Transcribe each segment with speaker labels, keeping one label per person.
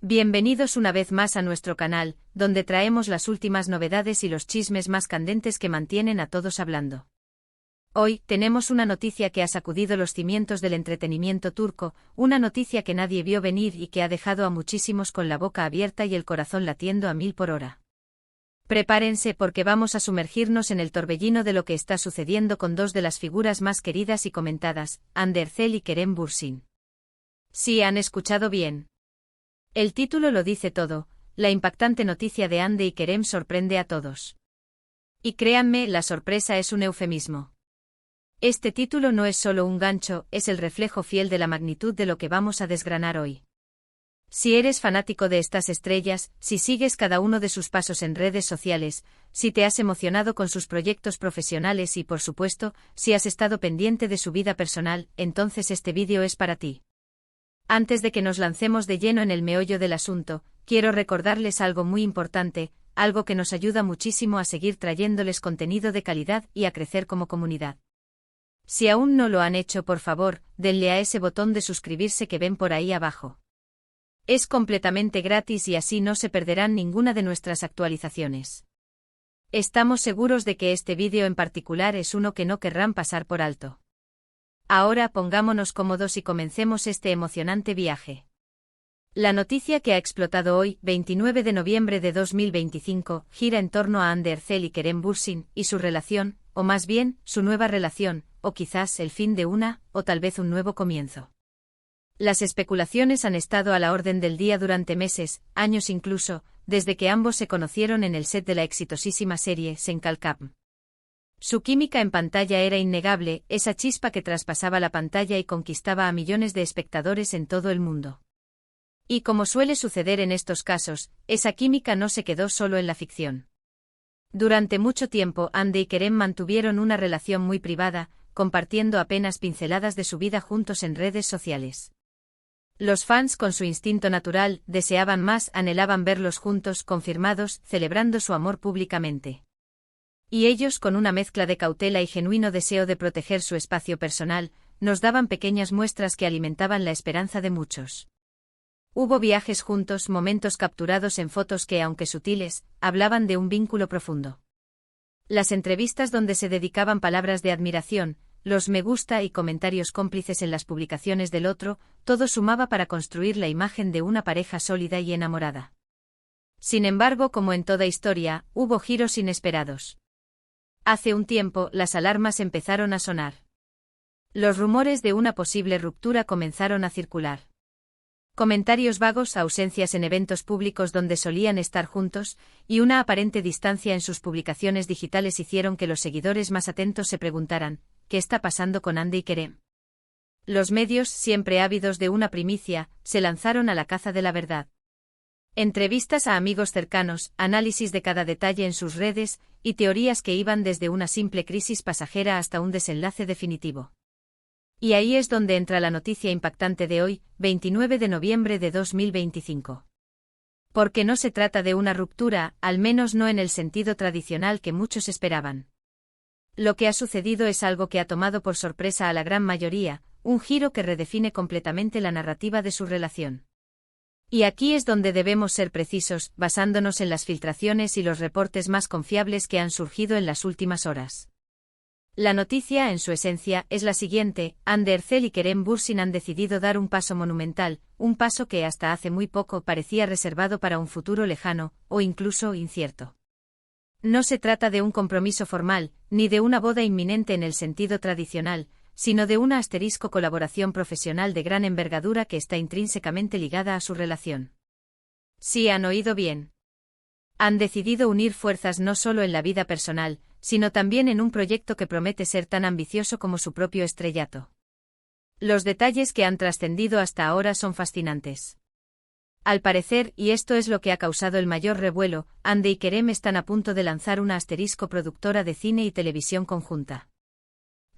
Speaker 1: Bienvenidos una vez más a nuestro canal, donde traemos las últimas novedades y los chismes más candentes que mantienen a todos hablando. Hoy, tenemos una noticia que ha sacudido los cimientos del entretenimiento turco, una noticia que nadie vio venir y que ha dejado a muchísimos con la boca abierta y el corazón latiendo a 1000 por hora. Prepárense porque vamos a sumergirnos en el torbellino de lo que está sucediendo con dos de las figuras más queridas y comentadas, Hande Erçel y Kerem Bürsin. Sí, han escuchado bien. El título lo dice todo, la impactante noticia de Hande y Kerem sorprende a todos. Y créanme, la sorpresa es un eufemismo. Este título no es solo un gancho, es el reflejo fiel de la magnitud de lo que vamos a desgranar hoy. Si eres fanático de estas estrellas, si sigues cada uno de sus pasos en redes sociales, si te has emocionado con sus proyectos profesionales y, por supuesto, si has estado pendiente de su vida personal, entonces este vídeo es para ti. Antes de que nos lancemos de lleno en el meollo del asunto, quiero recordarles algo muy importante, algo que nos ayuda muchísimo a seguir trayéndoles contenido de calidad y a crecer como comunidad. Si aún no lo han hecho, por favor, denle a ese botón de suscribirse que ven por ahí abajo. Es completamente gratis y así no se perderán ninguna de nuestras actualizaciones. Estamos seguros de que este vídeo en particular es uno que no querrán pasar por alto. Ahora pongámonos cómodos y comencemos este emocionante viaje. La noticia que ha explotado hoy, 29 de noviembre de 2025, gira en torno a Hande Erçel y Kerem Bürsin, y su relación, o más bien, su nueva relación, o quizás el fin de una, o tal vez un nuevo comienzo. Las especulaciones han estado a la orden del día durante meses, años incluso, desde que ambos se conocieron en el set de la exitosísima serie Sen Kalkam. Su química en pantalla era innegable, esa chispa que traspasaba la pantalla y conquistaba a millones de espectadores en todo el mundo. Y como suele suceder en estos casos, esa química no se quedó solo en la ficción. Durante mucho tiempo Hande y Kerem mantuvieron una relación muy privada, compartiendo apenas pinceladas de su vida juntos en redes sociales. Los fans, con su instinto natural, deseaban más, anhelaban verlos juntos, confirmados, celebrando su amor públicamente. Y ellos, con una mezcla de cautela y genuino deseo de proteger su espacio personal, nos daban pequeñas muestras que alimentaban la esperanza de muchos. Hubo viajes juntos, momentos capturados en fotos que, aunque sutiles, hablaban de un vínculo profundo. Las entrevistas donde se dedicaban palabras de admiración, los me gusta y comentarios cómplices en las publicaciones del otro, todo sumaba para construir la imagen de una pareja sólida y enamorada. Sin embargo, como en toda historia, hubo giros inesperados. Hace un tiempo, las alarmas empezaron a sonar. Los rumores de una posible ruptura comenzaron a circular. Comentarios vagos, ausencias en eventos públicos donde solían estar juntos, y una aparente distancia en sus publicaciones digitales hicieron que los seguidores más atentos se preguntaran, ¿qué está pasando con Hande y Kerem? Los medios, siempre ávidos de una primicia, se lanzaron a la caza de la verdad. Entrevistas a amigos cercanos, análisis de cada detalle en sus redes, y teorías que iban desde una simple crisis pasajera hasta un desenlace definitivo. Y ahí es donde entra la noticia impactante de hoy, 29 de noviembre de 2025. Porque no se trata de una ruptura, al menos no en el sentido tradicional que muchos esperaban. Lo que ha sucedido es algo que ha tomado por sorpresa a la gran mayoría, un giro que redefine completamente la narrativa de su relación. Y aquí es donde debemos ser precisos, basándonos en las filtraciones y los reportes más confiables que han surgido en las últimas horas. La noticia, en su esencia, es la siguiente: Hande Erçel y Kerem Bürsin han decidido dar un paso monumental, un paso que hasta hace muy poco parecía reservado para un futuro lejano, o incluso incierto. No se trata de un compromiso formal, ni de una boda inminente en el sentido tradicional, sino de una asterisco colaboración profesional de gran envergadura que está intrínsecamente ligada a su relación. Sí, han oído bien. Han decidido unir fuerzas no solo en la vida personal, sino también en un proyecto que promete ser tan ambicioso como su propio estrellato. Los detalles que han trascendido hasta ahora son fascinantes. Al parecer, y esto es lo que ha causado el mayor revuelo, Hande y Kerem están a punto de lanzar una asterisco productora de cine y televisión conjunta.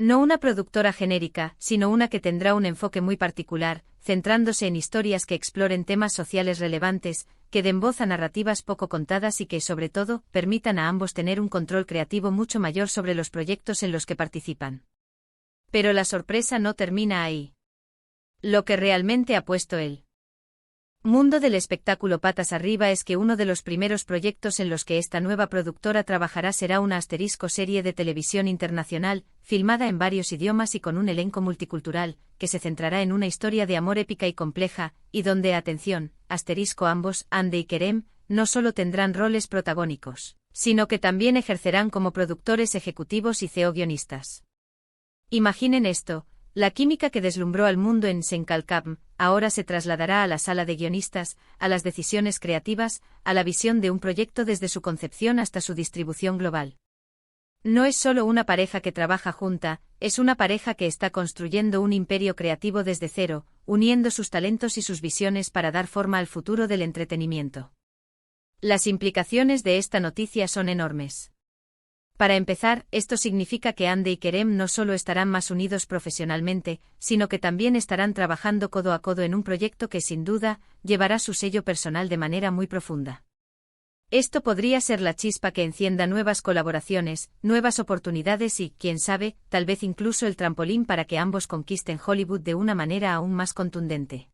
Speaker 1: No una productora genérica, sino una que tendrá un enfoque muy particular, centrándose en historias que exploren temas sociales relevantes, que den voz a narrativas poco contadas y que, sobre todo, permitan a ambos tener un control creativo mucho mayor sobre los proyectos en los que participan. Pero la sorpresa no termina ahí. Lo que realmente ha puesto el Mundo del espectáculo patas arriba es que uno de los primeros proyectos en los que esta nueva productora trabajará será una serie de televisión internacional, filmada en varios idiomas y con un elenco multicultural, que se centrará en una historia de amor épica y compleja, y donde, atención, ambos, Hande y Kerem, no solo tendrán roles protagónicos, sino que también ejercerán como productores ejecutivos y guionistas. Imaginen esto. La química que deslumbró al mundo en Senkalkam, ahora se trasladará a la sala de guionistas, a las decisiones creativas, a la visión de un proyecto desde su concepción hasta su distribución global. No es solo una pareja que trabaja junta, es una pareja que está construyendo un imperio creativo desde cero, uniendo sus talentos y sus visiones para dar forma al futuro del entretenimiento. Las implicaciones de esta noticia son enormes. Para empezar, esto significa que Hande y Kerem no solo estarán más unidos profesionalmente, sino que también estarán trabajando codo a codo en un proyecto que sin duda llevará su sello personal de manera muy profunda. Esto podría ser la chispa que encienda nuevas colaboraciones, nuevas oportunidades y, quién sabe, tal vez incluso el trampolín para que ambos conquisten Hollywood de una manera aún más contundente.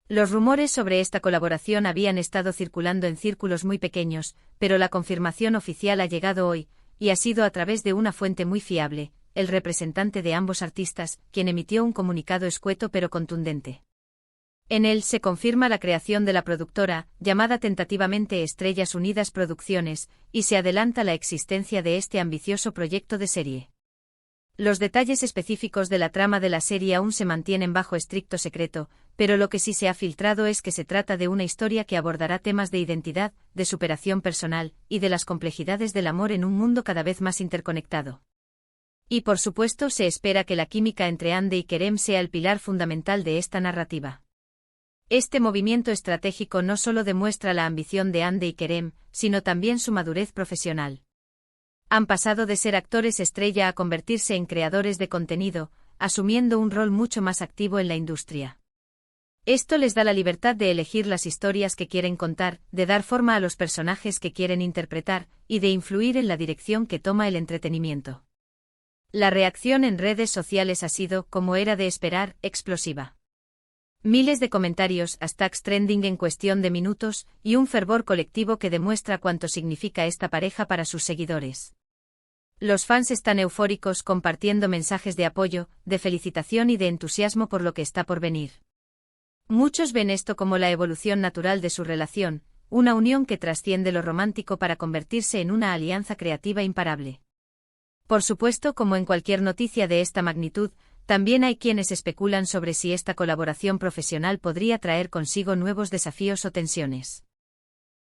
Speaker 1: Los rumores sobre esta colaboración habían estado circulando en círculos muy pequeños, pero la confirmación oficial ha llegado hoy, y ha sido a través de una fuente muy fiable, el representante de ambos artistas, quien emitió un comunicado escueto pero contundente. En él se confirma la creación de la productora, llamada tentativamente Estrellas Unidas Producciones, y se adelanta la existencia de este ambicioso proyecto de serie. Los detalles específicos de la trama de la serie aún se mantienen bajo estricto secreto, pero lo que sí se ha filtrado es que se trata de una historia que abordará temas de identidad, de superación personal, y de las complejidades del amor en un mundo cada vez más interconectado. Y por supuesto se espera que la química entre Hande y Kerem sea el pilar fundamental de esta narrativa. Este movimiento estratégico no solo demuestra la ambición de Hande y Kerem, sino también su madurez profesional. Han pasado de ser actores estrella a convertirse en creadores de contenido, asumiendo un rol mucho más activo en la industria. Esto les da la libertad de elegir las historias que quieren contar, de dar forma a los personajes que quieren interpretar, y de influir en la dirección que toma el entretenimiento. La reacción en redes sociales ha sido, como era de esperar, explosiva. Miles de comentarios, hashtags trending en cuestión de minutos, y un fervor colectivo que demuestra cuánto significa esta pareja para sus seguidores. Los fans están eufóricos compartiendo mensajes de apoyo, de felicitación y de entusiasmo por lo que está por venir. Muchos ven esto como la evolución natural de su relación, una unión que trasciende lo romántico para convertirse en una alianza creativa imparable. Por supuesto, como en cualquier noticia de esta magnitud, también hay quienes especulan sobre si esta colaboración profesional podría traer consigo nuevos desafíos o tensiones.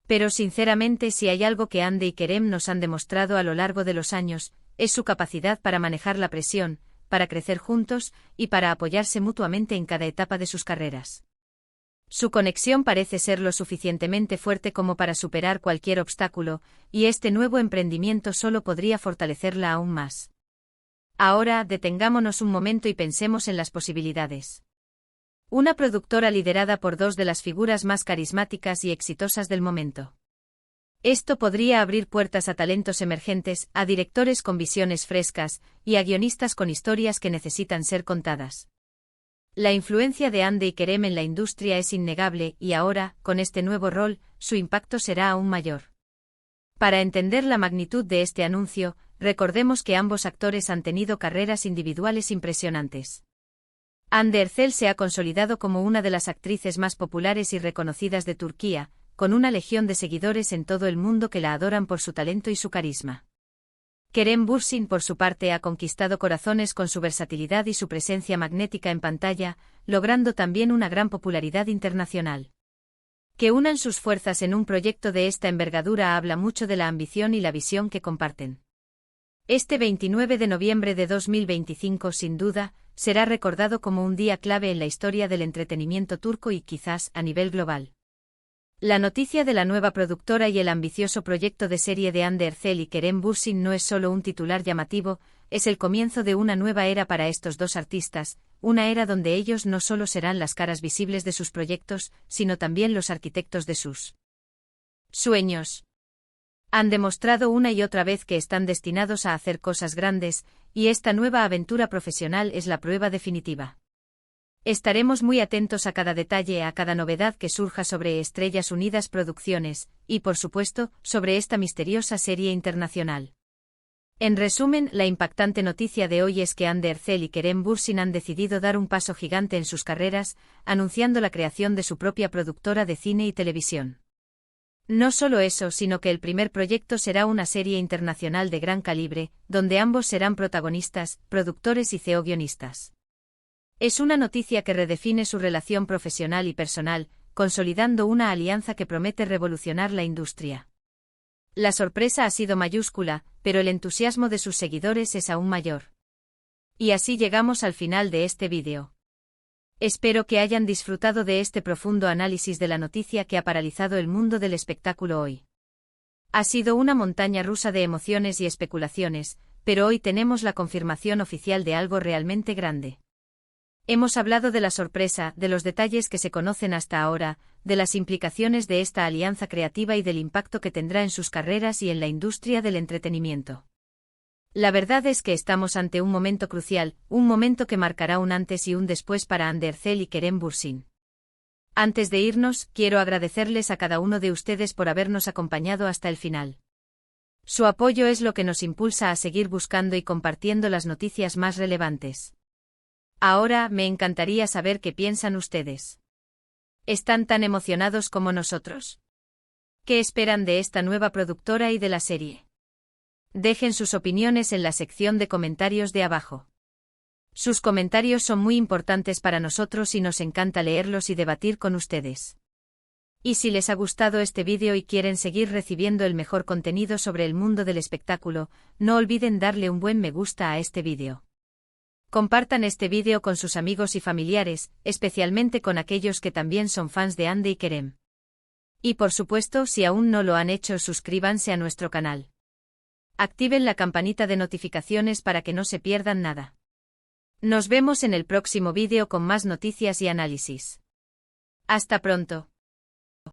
Speaker 1: Pero sinceramente, si hay algo que Hande y Kerem nos han demostrado a lo largo de los años, es su capacidad para manejar la presión, para crecer juntos, y para apoyarse mutuamente en cada etapa de sus carreras. Su conexión parece ser lo suficientemente fuerte como para superar cualquier obstáculo, y este nuevo emprendimiento solo podría fortalecerla aún más. Ahora, detengámonos un momento y pensemos en las posibilidades. Una productora liderada por dos de las figuras más carismáticas y exitosas del momento. Esto podría abrir puertas a talentos emergentes, a directores con visiones frescas, y a guionistas con historias que necesitan ser contadas. La influencia de Hande y Kerem en la industria es innegable y ahora, con este nuevo rol, su impacto será aún mayor. Para entender la magnitud de este anuncio, recordemos que ambos actores han tenido carreras individuales impresionantes. Hande Erçel se ha consolidado como una de las actrices más populares y reconocidas de Turquía, con una legión de seguidores en todo el mundo que la adoran por su talento y su carisma. Kerem Bürsin, por su parte, ha conquistado corazones con su versatilidad y su presencia magnética en pantalla, logrando también una gran popularidad internacional. Que unan sus fuerzas en un proyecto de esta envergadura habla mucho de la ambición y la visión que comparten. Este 29 de noviembre de 2025, sin duda, será recordado como un día clave en la historia del entretenimiento turco y quizás a nivel global. La noticia de la nueva productora y el ambicioso proyecto de serie de Hande Erçel y Kerem Bürsin no es solo un titular llamativo, es el comienzo de una nueva era para estos dos artistas, una era donde ellos no solo serán las caras visibles de sus proyectos, sino también los arquitectos de sus sueños. Han demostrado una y otra vez que están destinados a hacer cosas grandes, y esta nueva aventura profesional es la prueba definitiva. Estaremos muy atentos a cada detalle, a cada novedad que surja sobre Estrellas Unidas Producciones, y por supuesto, sobre esta misteriosa serie internacional. En resumen, la impactante noticia de hoy es que Hande Erçel y Kerem Bürsin han decidido dar un paso gigante en sus carreras, anunciando la creación de su propia productora de cine y televisión. No solo eso, sino que el primer proyecto será una serie internacional de gran calibre, donde ambos serán protagonistas, productores y guionistas. Es una noticia que redefine su relación profesional y personal, consolidando una alianza que promete revolucionar la industria. La sorpresa ha sido mayúscula, pero el entusiasmo de sus seguidores es aún mayor. Y así llegamos al final de este vídeo. Espero que hayan disfrutado de este profundo análisis de la noticia que ha paralizado el mundo del espectáculo hoy. Ha sido una montaña rusa de emociones y especulaciones, pero hoy tenemos la confirmación oficial de algo realmente grande. Hemos hablado de la sorpresa, de los detalles que se conocen hasta ahora, de las implicaciones de esta alianza creativa y del impacto que tendrá en sus carreras y en la industria del entretenimiento. La verdad es que estamos ante un momento crucial, un momento que marcará un antes y un después para Hande Erçel y Kerem Bürsin. Antes de irnos, quiero agradecerles a cada uno de ustedes por habernos acompañado hasta el final. Su apoyo es lo que nos impulsa a seguir buscando y compartiendo las noticias más relevantes. Ahora, me encantaría saber qué piensan ustedes. ¿Están tan emocionados como nosotros? ¿Qué esperan de esta nueva productora y de la serie? Dejen sus opiniones en la sección de comentarios de abajo. Sus comentarios son muy importantes para nosotros y nos encanta leerlos y debatir con ustedes. Y si les ha gustado este vídeo y quieren seguir recibiendo el mejor contenido sobre el mundo del espectáculo, no olviden darle un buen me gusta a este vídeo. Compartan este vídeo con sus amigos y familiares, especialmente con aquellos que también son fans de Hande y Kerem. Y por supuesto, si aún no lo han hecho, suscríbanse a nuestro canal. Activen la campanita de notificaciones para que no se pierdan nada. Nos vemos en el próximo vídeo con más noticias y análisis. Hasta pronto.